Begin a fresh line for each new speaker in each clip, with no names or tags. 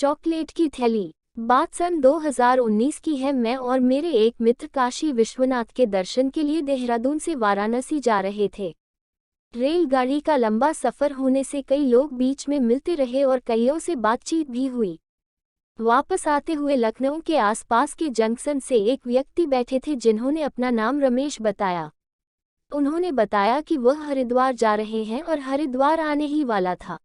Chocolate की थैली। बात सन 2019 की है। मैं और मेरे एक मित्र काशी विश्वनाथ के दर्शन के लिए देहरादून से वाराणसी जा रहे थे। रेलगाड़ी का लंबा सफर होने से कई लोग बीच में मिलते रहे और कईयों से बातचीत भी हुई। वापस आते हुए लखनऊ के आसपास के जंक्शन से एक व्यक्ति बैठे थे जिन्होंने अपना नाम रमेश बताया। उन्होंने बताया कि वह हरिद्वार जा रहे हैं और हरिद्वार आने ही वाला था।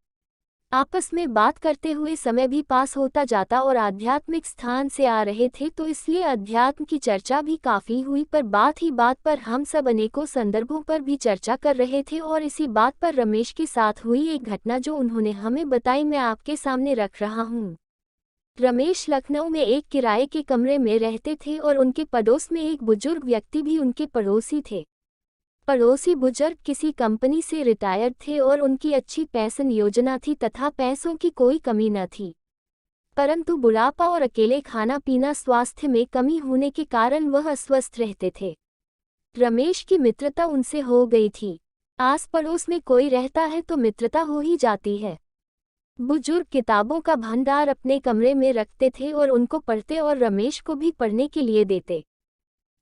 आपस में बात करते हुए समय भी पास होता जाता और आध्यात्मिक स्थान से आ रहे थे तो इसलिए अध्यात्म की चर्चा भी काफी हुई। पर बात ही बात पर हम सब अनेकों संदर्भों पर भी चर्चा कर रहे थे और इसी बात पर रमेश के साथ हुई एक घटना जो उन्होंने हमें बताई मैं आपके सामने रख रहा हूँ। रमेश लखनऊ में एक किराए के कमरे में रहते थे और उनके पड़ोस में एक बुजुर्ग व्यक्ति भी उनके पड़ोसी थे। पड़ोसी बुजुर्ग किसी कंपनी से रिटायर थे और उनकी अच्छी पेंशन योजना थी तथा पैसों की कोई कमी न थी, परंतु बुढ़ापा और अकेले खाना पीना स्वास्थ्य में कमी होने के कारण वह अस्वस्थ रहते थे। रमेश की मित्रता उनसे हो गई थी। आस पड़ोस में कोई रहता है तो मित्रता हो ही जाती है। बुजुर्ग किताबों का भंडार अपने कमरे में रखते थे और उनको पढ़ते और रमेश को भी पढ़ने के लिए देते।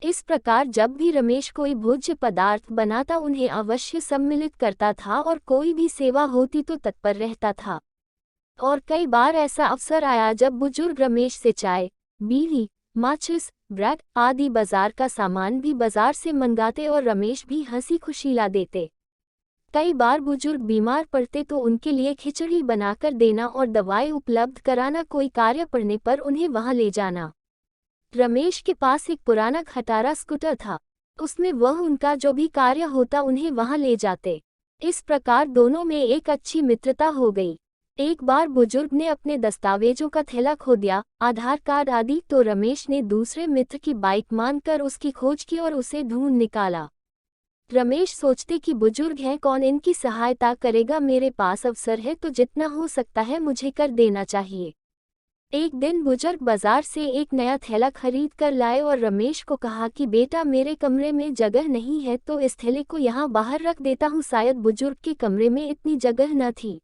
इस प्रकार जब भी रमेश कोई भोज्य पदार्थ बनाता उन्हें अवश्य सम्मिलित करता था और कोई भी सेवा होती तो तत्पर रहता था। और कई बार ऐसा अवसर आया जब बुजुर्ग रमेश से चाय, बीड़ी, माचिस, ब्रेड आदि बाजार का सामान भी बाजार से मंगाते और रमेश भी हंसी खुशी ला देते। कई बार बुजुर्ग बीमार पड़ते तो उनके लिए खिचड़ी बनाकर देना और दवाई उपलब्ध कराना, कोई कार्य पड़ने पर उन्हें वहां ले जाना। रमेश के पास एक पुराना खटारा स्कूटर था, उसमें वह उनका जो भी कार्य होता उन्हें वहां ले जाते। इस प्रकार दोनों में एक अच्छी मित्रता हो गई। एक बार बुजुर्ग ने अपने दस्तावेजों का थैला खो दिया, आधार कार्ड आदि, तो रमेश ने दूसरे मित्र की बाइक मानकर उसकी खोज की और उसे ढूंढ निकाला। रमेश सोचते कि बुजुर्ग हैं, कौन इनकी सहायता करेगा, मेरे पास अवसर है तो जितना हो सकता है मुझे कर देना चाहिए। एक दिन बुजुर्ग बाजार से एक नया थैला खरीद कर लाए और रमेश को कहा कि बेटा मेरे कमरे में जगह नहीं है तो इस थैले को यहाँ बाहर रख देता हूँ। शायद बुजुर्ग के कमरे में इतनी जगह न थी।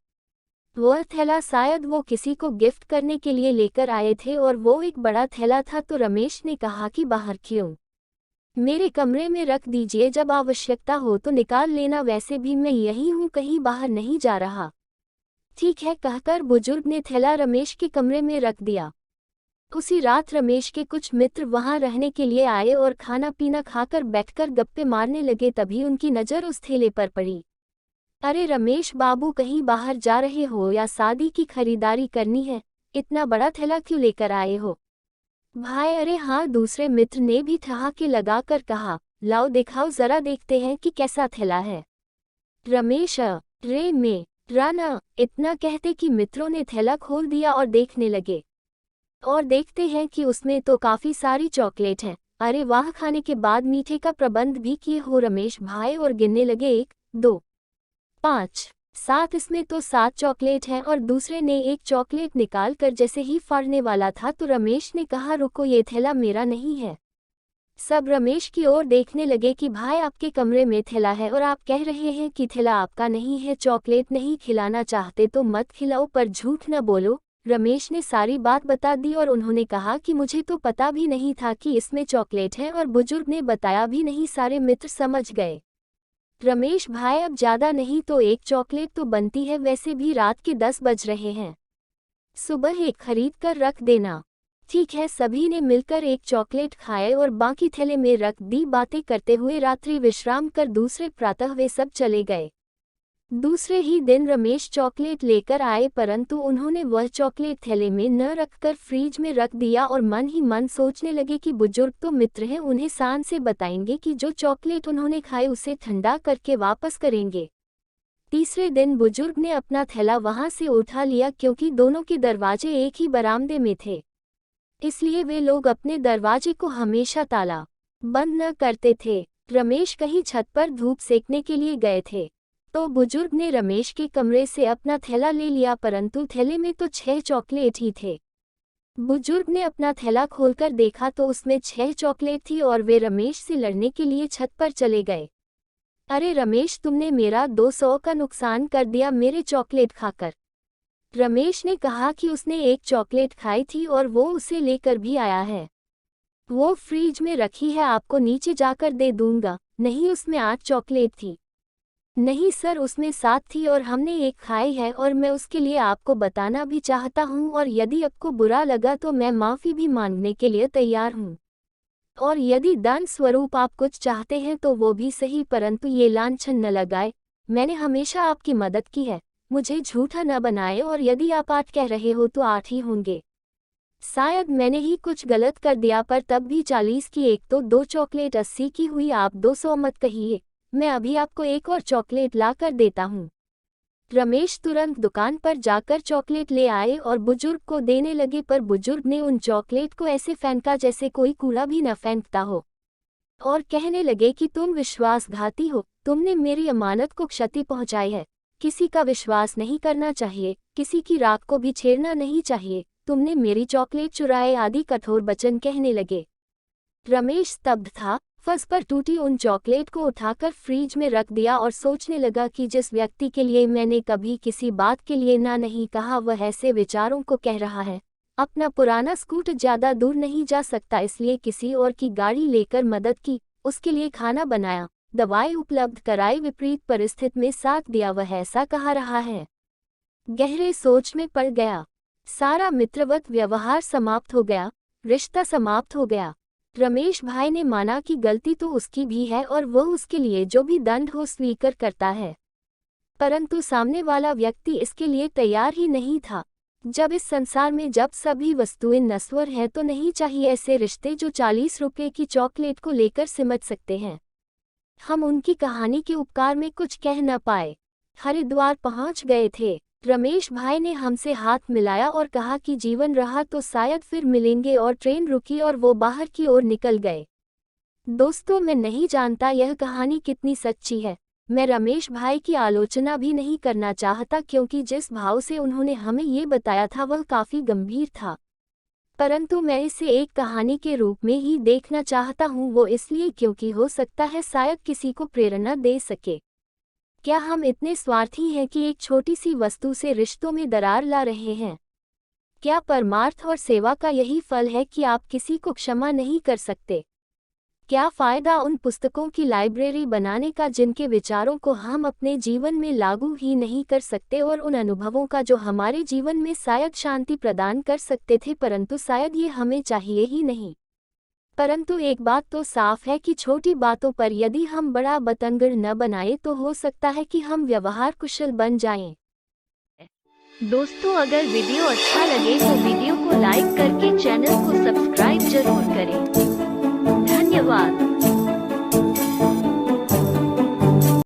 वह थैला शायद वो किसी को गिफ्ट करने के लिए लेकर आए थे और वो एक बड़ा थैला था, तो रमेश ने कहा कि बाहर क्यों, मेरे कमरे में रख दीजिए, जब आवश्यकता हो तो निकाल लेना, वैसे भी मैं यही हूँ, कहीं बाहर नहीं जा रहा। ठीक है कहकर बुजुर्ग ने थैला रमेश के कमरे में रख दिया। उसी रात रमेश के कुछ मित्र वहां रहने के लिए आए और खाना पीना खाकर बैठकर गप्पे मारने लगे। तभी उनकी नज़र उस थैले पर पड़ी। अरे रमेश बाबू, कहीं बाहर जा रहे हो या शादी की खरीदारी करनी है? इतना बड़ा थैला क्यों लेकर आए हो भाई? अरे हाँ, दूसरे मित्र ने भी ठहाके लगाकर कहा, लाओ दिखाओ जरा, देखते हैं कि कैसा थैला है। रमेश रे में राना, इतना कहते कि मित्रों ने थैला खोल दिया और देखने लगे। और देखते हैं कि उसमें तो काफी सारी चॉकलेट हैं। अरे वाह, खाने के बाद मीठे का प्रबंध भी किए हो रमेश भाई? और गिनने लगे, 1, 2, 5, 7, इसमें तो 7 चॉकलेट हैं। और दूसरे ने एक चॉकलेट निकाल कर जैसे ही फाड़ने वाला था तो रमेश ने कहा, रुको, ये थैला मेरा नहीं है। सब रमेश की ओर देखने लगे कि भाई आपके कमरे में थैला है और आप कह रहे हैं कि थैला आपका नहीं है। चॉकलेट नहीं खिलाना चाहते तो मत खिलाओ, पर झूठ न बोलो। रमेश ने सारी बात बता दी और उन्होंने कहा कि मुझे तो पता भी नहीं था कि इसमें चॉकलेट है और बुजुर्ग ने बताया भी नहीं। सारे मित्र समझ गए, रमेश भाई अब ज्यादा नहीं तो एक चॉकलेट तो बनती है, वैसे भी रात के 10 बज रहे हैं, सुबह एक खरीद कर रख देना। ठीक है, सभी ने मिलकर एक चॉकलेट खाए और बाकी थैले में रख दी। बातें करते हुए रात्रि विश्राम कर दूसरे प्रातः वे सब चले गए। दूसरे ही दिन रमेश चॉकलेट लेकर आए, परंतु उन्होंने वह चॉकलेट थैले में न रखकर फ्रिज में रख दिया और मन ही मन सोचने लगे कि बुजुर्ग तो मित्र हैं, उन्हें शान से बताएंगे कि जो चॉकलेट उन्होंने खाए उसे ठंडा करके वापस करेंगे। तीसरे दिन बुजुर्ग ने अपना थैला वहां से उठा लिया, क्योंकि दोनों के दरवाजे एक ही बरामदे में थे, इसलिए वे लोग अपने दरवाजे को हमेशा ताला बंद न करते थे। रमेश कहीं छत पर धूप सेकने के लिए गए थे तो बुजुर्ग ने रमेश के कमरे से अपना थैला ले लिया, परंतु थैले में तो 6 चॉकलेट ही थे। बुजुर्ग ने अपना थैला खोलकर देखा तो उसमें 6 चॉकलेट थी और वे रमेश से लड़ने के लिए छत पर चले गए। अरे रमेश, तुमने मेरा 200 का नुकसान कर दिया मेरे चॉकलेट खाकर। रमेश ने कहा कि उसने एक चॉकलेट खाई थी और वो उसे लेकर भी आया है। वो फ्रिज में रखी है, आपको नीचे जाकर दे दूंगा। नहीं, उसमें 8 चॉकलेट थी। नहीं सर, उसमें 7 थी और हमने एक खाई है और मैं उसके लिए आपको बताना भी चाहता हूँ, और यदि आपको बुरा लगा तो मैं माफ़ी भी मांगने के लिए तैयार हूँ। और यदि दान स्वरूप आप कुछ चाहते हैं तो वो भी सही, परंतु ये लांछन न लगाए। मैंने हमेशा आपकी मदद की है, मुझे झूठा न बनाए, और यदि आप 8 कह रहे हो तो 8 ही होंगे। शायद मैंने ही कुछ गलत कर दिया, पर तब भी 40 की एक तो 2 चॉकलेट 80 की हुई, आप 200 मत कहिए। मैं अभी आपको एक और चॉकलेट ला कर देता हूँ। रमेश तुरंत दुकान पर जाकर चॉकलेट ले आए और बुजुर्ग को देने लगे, पर बुजुर्ग ने उन चॉकलेट को ऐसे फेंका जैसे कोई कूड़ा भी न फेंकता हो, और कहने लगे कि तुम विश्वासघाती हो, तुमने मेरी अमानत को क्षति पहुंचाई है। किसी का विश्वास नहीं करना चाहिए, किसी की राख को भी छेड़ना नहीं चाहिए, तुमने मेरी चॉकलेट चुराए आदि कठोर वचन कहने लगे। रमेश स्तब्ध था, फंस पर टूटी उन चॉकलेट को उठाकर फ्रिज में रख दिया और सोचने लगा कि जिस व्यक्ति के लिए मैंने कभी किसी बात के लिए ना नहीं कहा, वह ऐसे विचारों को कह रहा है। अपना पुराना स्कूटर ज़्यादा दूर नहीं जा सकता, इसलिए किसी और की गाड़ी लेकर मदद की, उसके लिए खाना बनाया, दवाई उपलब्ध कराई, विपरीत परिस्थिति में साथ दिया, वह ऐसा कहा रहा है। गहरे सोच में पड़ गया। सारा मित्रवत व्यवहार समाप्त हो गया, रिश्ता समाप्त हो गया। रमेश भाई ने माना कि गलती तो उसकी भी है और वह उसके लिए जो भी दंड हो स्वीकार करता है, परंतु सामने वाला व्यक्ति इसके लिए तैयार ही नहीं था। जब इस संसार में जब सभी वस्तुएं नश्वर हैं तो नहीं चाहिए ऐसे रिश्ते जो 40 रुपये की चॉकलेट को लेकर सिमट सकते हैं। हम उनकी कहानी के उपकार में कुछ कह न पाए। हरिद्वार पहुंच गए थे। रमेश भाई ने हमसे हाथ मिलाया और कहा कि जीवन रहा तो शायद फिर मिलेंगे, और ट्रेन रुकी और वो बाहर की ओर निकल गए। दोस्तों, मैं नहीं जानता यह कहानी कितनी सच्ची है। मैं रमेश भाई की आलोचना भी नहीं करना चाहता, क्योंकि जिस भाव से उन्होंने हमें ये बताया था वह काफ़ी गंभीर था, परंतु मैं इसे एक कहानी के रूप में ही देखना चाहता हूँ। वो इसलिए क्योंकि हो सकता है शायद किसी को प्रेरणा दे सके। क्या हम इतने स्वार्थी हैं कि एक छोटी सी वस्तु से रिश्तों में दरार ला रहे हैं? क्या परमार्थ और सेवा का यही फल है कि आप किसी को क्षमा नहीं कर सकते? क्या फ़ायदा उन पुस्तकों की लाइब्रेरी बनाने का जिनके विचारों को हम अपने जीवन में लागू ही नहीं कर सकते, और उन अनुभवों का जो हमारे जीवन में शायद शांति प्रदान कर सकते थे, परंतु शायद ये हमें चाहिए ही नहीं। परंतु एक बात तो साफ है कि छोटी बातों पर यदि हम बड़ा बतंगड़ न बनाए तो हो सकता है कि हम व्यवहार कुशल बन जाएं। दोस्तों, अगर वीडियो अच्छा लगे तो वीडियो को लाइक करके